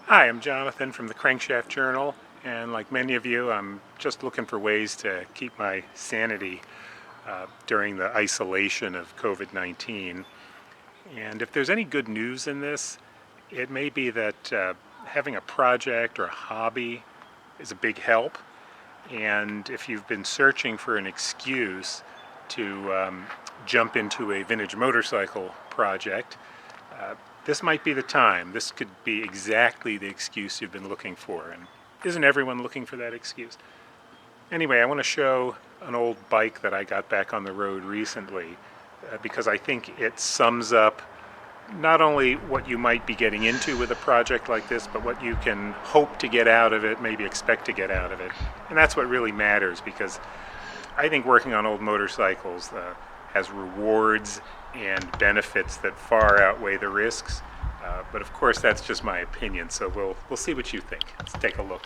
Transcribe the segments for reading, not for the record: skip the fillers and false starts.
Hi, I'm Jonathan from the Crankshaft Journal, and like many of you, I'm just looking for ways to keep my sanity during the isolation of COVID-19. And if there's any good news in this, it may be that having a project or a hobby is a big help. And if you've been searching for an excuse to jump into a vintage motorcycle project, uh, this might be the time. This could be exactly the excuse you've been looking for. And isn't everyone looking for that excuse? Anyway, I want to show an old bike that I got back on the road recently because I think it sums up not only what you might be getting into with a project like this, but what you can hope to get out of it, maybe expect to get out of it. And that's what really matters, because I think working on old motorcycles has rewards and benefits that far outweigh the risks. But of course, that's just my opinion, so we'll see what you think. Let's take a look.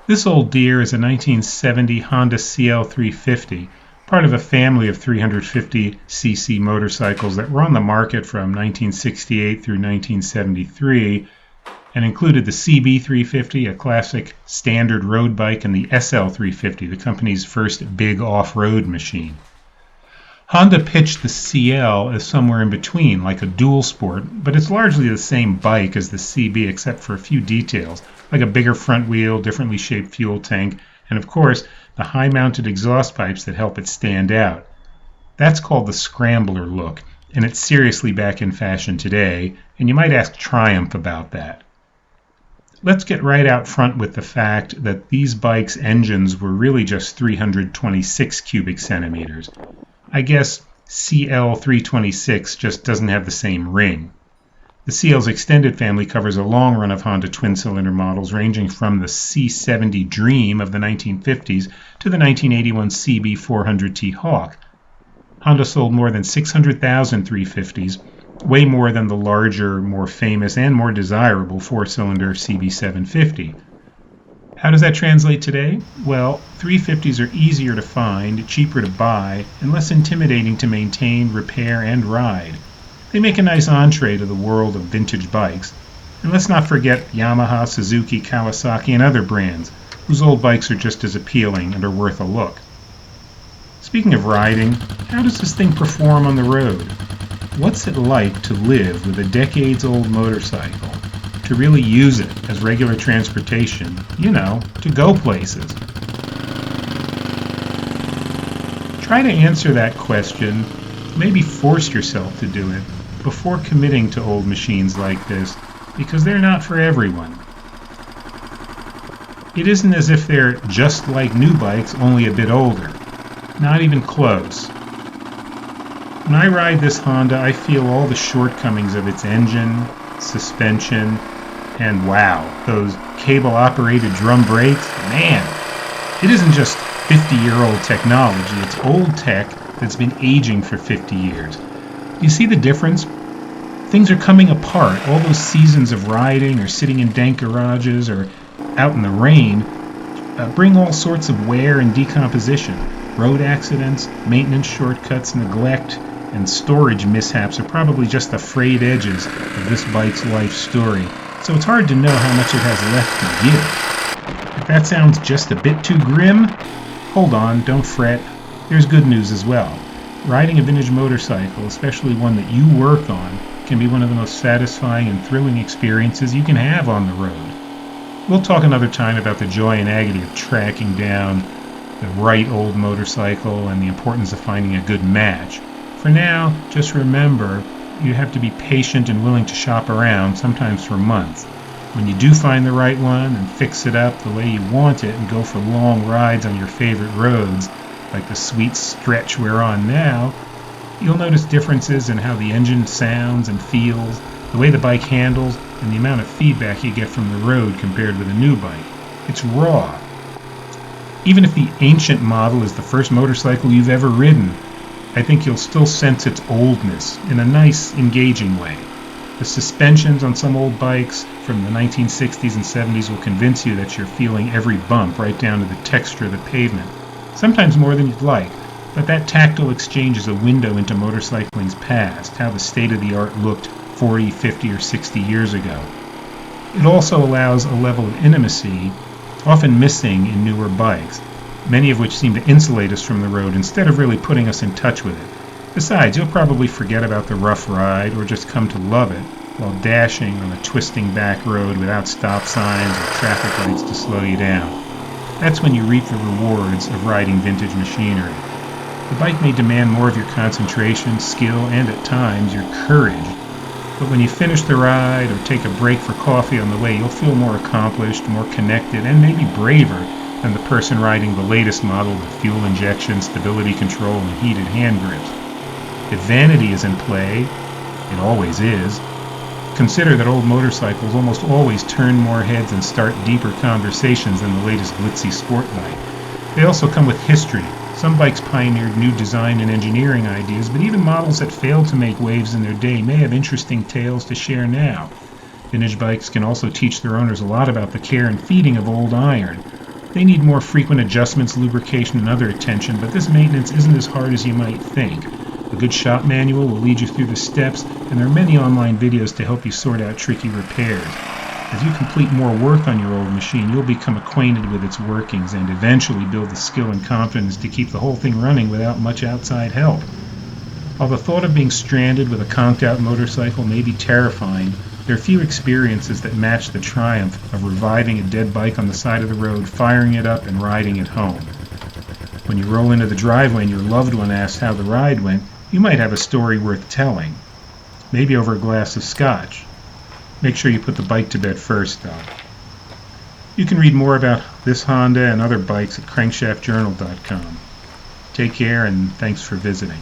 This old deer is a 1970 Honda CL350, part of a family of 350cc motorcycles that were on the market from 1968 through 1973 and included the CB350, a classic standard road bike, and the SL350, the company's first big off-road machine. Honda pitched the CL as somewhere in between, like a dual sport, but it's largely the same bike as the CB except for a few details, like a bigger front wheel, differently shaped fuel tank, and of course, the high-mounted exhaust pipes that help it stand out. That's called the Scrambler look, and it's seriously back in fashion today, and you might ask Triumph about that. Let's get right out front with the fact that these bikes' engines were really just 326 cubic centimeters. I guess CL326 just doesn't have the same ring. The CL's extended family covers a long run of Honda twin-cylinder models ranging from the C70 Dream of the 1950s to the 1981 CB400T Hawk. Honda sold more than 600,000 350s, way more than the larger, more famous, and more desirable four-cylinder CB750. How does that translate today? Well, 350s are easier to find, cheaper to buy, and less intimidating to maintain, repair, and ride. They make a nice entree to the world of vintage bikes. And let's not forget Yamaha, Suzuki, Kawasaki, and other brands, whose old bikes are just as appealing and are worth a look. Speaking of riding, how does this thing perform on the road? What's it like to live with a decades-old motorcycle? To really use it as regular transportation, to go places? Try to answer that question, maybe force yourself to do it, before committing to old machines like this, because they're not for everyone. It isn't as if they're just like new bikes, only a bit older. Not even close. When I ride this Honda, I feel all the shortcomings of its engine, suspension, and wow, those cable-operated drum brakes, man, it isn't just 50-year-old technology, it's old tech that's been aging for 50 years. You see the difference? Things are coming apart. All those seasons of riding or sitting in dank garages or out in the rain bring all sorts of wear and decomposition. Road accidents, maintenance shortcuts, neglect, and storage mishaps are probably just the frayed edges of this bike's life story. So it's hard to know how much it has left to give. If that sounds just a bit too grim, hold on, don't fret. There's good news as well. Riding a vintage motorcycle, especially one that you work on, can be one of the most satisfying and thrilling experiences you can have on the road. We'll talk another time about the joy and agony of tracking down the right old motorcycle and the importance of finding a good match. For now, just remember, you have to be patient and willing to shop around, sometimes for months. When you do find the right one and fix it up the way you want it and go for long rides on your favorite roads, like the sweet stretch we're on now, you'll notice differences in how the engine sounds and feels, the way the bike handles, and the amount of feedback you get from the road compared with a new bike. It's raw. Even if the ancient model is the first motorcycle you've ever ridden, I think you'll still sense its oldness in a nice, engaging way. The suspensions on some old bikes from the 1960s and 70s will convince you that you're feeling every bump right down to the texture of the pavement. Sometimes more than you'd like, but that tactile exchange is a window into motorcycling's past, how the state-of-the-art looked 40, 50, or 60 years ago. It also allows a level of intimacy often missing in newer bikes, many of which seem to insulate us from the road instead of really putting us in touch with it. Besides, you'll probably forget about the rough ride or just come to love it while dashing on a twisting back road without stop signs or traffic lights to slow you down. That's when you reap the rewards of riding vintage machinery. The bike may demand more of your concentration, skill, and at times your courage. But when you finish the ride or take a break for coffee on the way, you'll feel more accomplished, more connected, and maybe braver than the person riding the latest model with fuel injection, stability control, and heated hand grips. If vanity is in play, it always is, consider that old motorcycles almost always turn more heads and start deeper conversations than the latest glitzy sport bike. They also come with history. Some bikes pioneered new design and engineering ideas, but even models that failed to make waves in their day may have interesting tales to share now. Vintage bikes can also teach their owners a lot about the care and feeding of old iron. They need more frequent adjustments, lubrication, and other attention, but this maintenance isn't as hard as you might think. A good shop manual will lead you through the steps, and there are many online videos to help you sort out tricky repairs. As you complete more work on your old machine, you'll become acquainted with its workings and eventually build the skill and confidence to keep the whole thing running without much outside help. While the thought of being stranded with a conked-out motorcycle may be terrifying, there are few experiences that match the triumph of reviving a dead bike on the side of the road, firing it up, and riding it home. When you roll into the driveway and your loved one asks how the ride went, you might have a story worth telling. Maybe over a glass of scotch. Make sure you put the bike to bed first, though. You can read more about this Honda and other bikes at crankshaftjournal.com. Take care, and thanks for visiting.